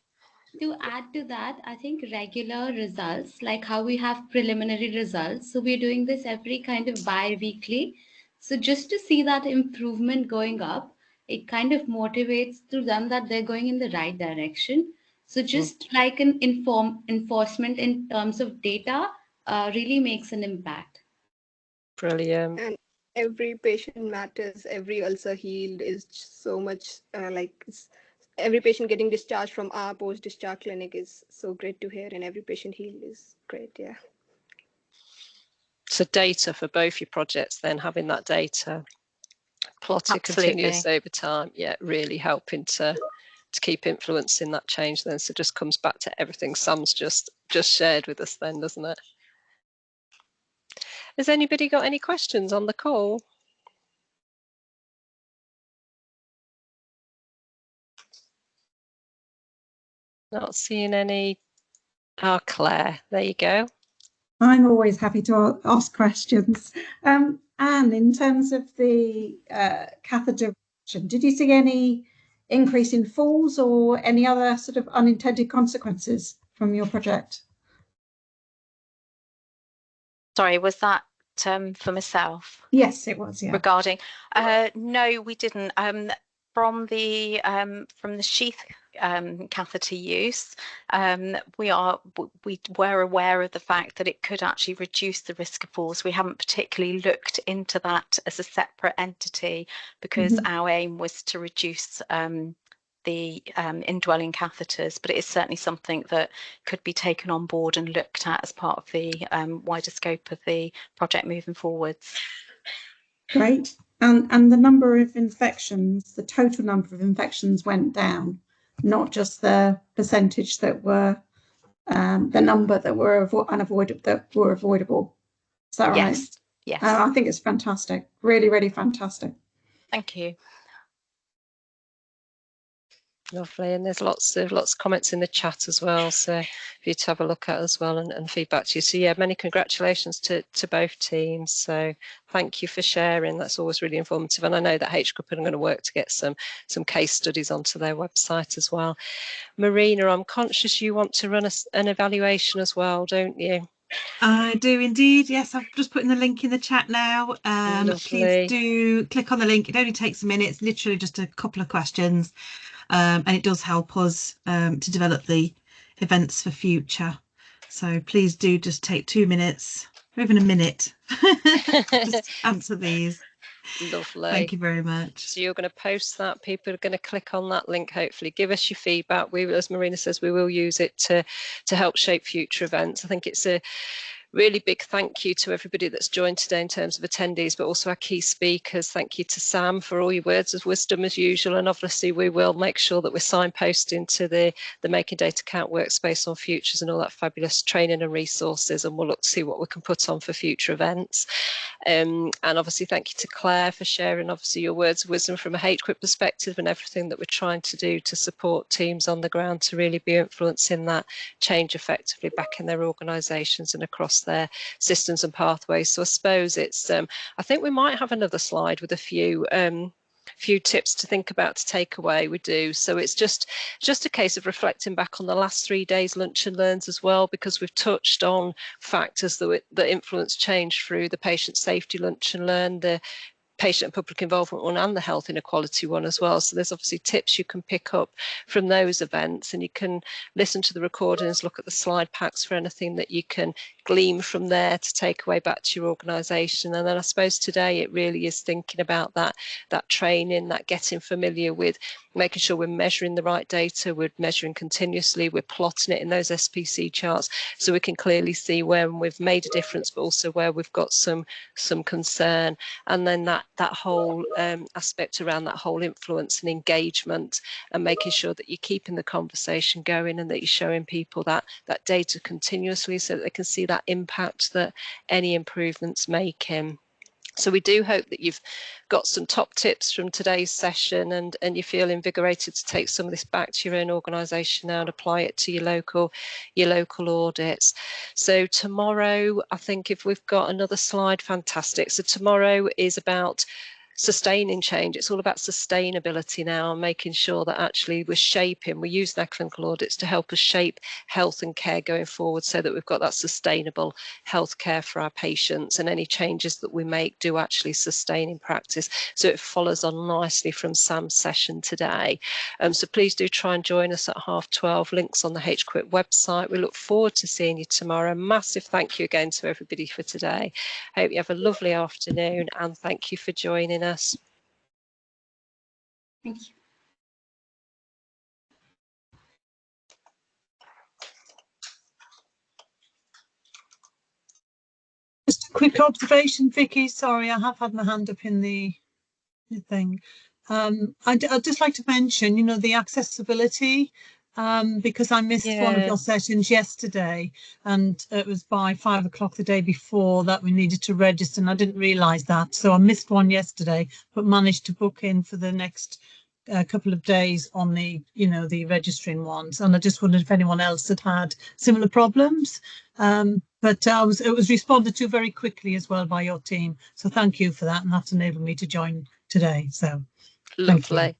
To add to that, I think regular results, like how we have preliminary results. So we're doing this every kind of bi-weekly. So just to see that improvement going up, it kind of motivates to them that they're going in the right direction. So just like an enforcement in terms of data really makes an impact. Brilliant. And every patient matters. Every ulcer healed is so much every patient getting discharged from our post-discharge clinic is so great to hear, and every patient healed is great. Yeah. So data for both your projects, then having that data plotted continuously over time, yeah, really helping to keep influencing that change then. So it just comes back to everything Sam's just shared with us then, doesn't it? Has anybody got any questions on the call? Not seeing any. Oh, Claire, there you go. I'm always happy to ask questions. Anne, in terms of the catheter, did you see any increase in falls or any other sort of unintended consequences from your project? Sorry, was that for myself? Yes, it was. Yeah. Regarding, no, we didn't. From the sheath catheter use, we were aware of the fact that it could actually reduce the risk of falls. We haven't particularly looked into that as a separate entity because our aim was to reduce the indwelling catheters, but it is certainly something that could be taken on board and looked at as part of the wider scope of the project moving forwards. Great. And the number of infections, the total number of infections went down, not just the percentage that were the number that were avoidable. Is that right? Yes. Yes. I think it's fantastic. Really, really fantastic. Thank you. Lovely, and there's lots of comments in the chat as well, so for you to have a look at as well and feedback to you. So yeah, many congratulations to both teams. So thank you for sharing. That's always really informative, and I know that HGRIP are going to work to get some case studies onto their website as well. Marina, I'm conscious you want to run an evaluation as well, don't you? I do indeed. Yes, I've just put in the link in the chat now. Please do click on the link. It only takes a minute. It's literally just a couple of questions. And it does help us to develop the events for future. So please do just take 2 minutes, or even a minute, just answer these. Lovely. Thank you very much. So you're going to post that. People are going to click on that link, hopefully. Give us your feedback. We, as Marina says, we will use it to help shape future events. I think it's a really big thank you to everybody that's joined today in terms of attendees, but also our key speakers. Thank you to Sam for all your words of wisdom as usual, and obviously we will make sure that we're signposting to the Making Data Count workspace on futures and all that fabulous training and resources, and we'll look to see what we can put on for future events. And obviously thank you to Claire for sharing obviously your words of wisdom from a HGRIP perspective and everything that we're trying to do to support teams on the ground to really be influencing that change effectively back in their organisations and across their systems and pathways. So I suppose it's I think we might have another slide with a few tips to think about to take away. We do. So it's just a case of reflecting back on the last 3 days lunch and learns as well, because we've touched on factors that influence change through the patient safety lunch and learn, the patient and public involvement one, and the health inequality one as well. So there's obviously tips you can pick up from those events, and you can listen to the recordings, look at the slide packs for anything that you can glean from there to take away back to your organisation. And then I suppose today it really is thinking about that training, that getting familiar with making sure we're measuring the right data, we're measuring continuously, we're plotting it in those SPC charts so we can clearly see where we've made a difference, but also where we've got some concern. And then that whole aspect around that whole influence and engagement, and making sure that you're keeping the conversation going and that you're showing people that data continuously so that they can see that impact that any improvements make in. So we do hope that you've got some top tips from today's session and you feel invigorated to take some of this back to your own organisation now and apply it to your local audits. So tomorrow, I think if we've got another slide, fantastic. So tomorrow is about sustaining change. It's all about sustainability now and making sure that actually we're using our clinical audits to help us shape health and care going forward so that we've got that sustainable health care for our patients, and any changes that we make do actually sustain in practice. So it follows on nicely from Sam's session today. So please do try and join us at 12:30. Links on the HQIP website. We look forward to seeing you tomorrow. Massive thank you again to everybody for today. Hope you have a lovely afternoon and thank you for joining us. Thank you. Just a quick observation, Vicky. Sorry, I have had my hand up in the thing. I'd just like to mention, you know, the accessibility, because I missed one of your sessions yesterday, and it was by 5 o'clock the day before that we needed to register, and I didn't realise that, so I missed one yesterday, but managed to book in for the next couple of days on the, you know, the registering ones, and I just wondered if anyone else had similar problems. But it was responded to very quickly as well by your team, so thank you for that, and that's enabled me to join today. So lovely,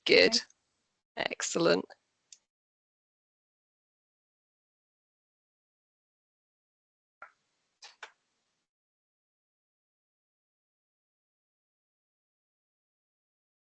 good, excellent.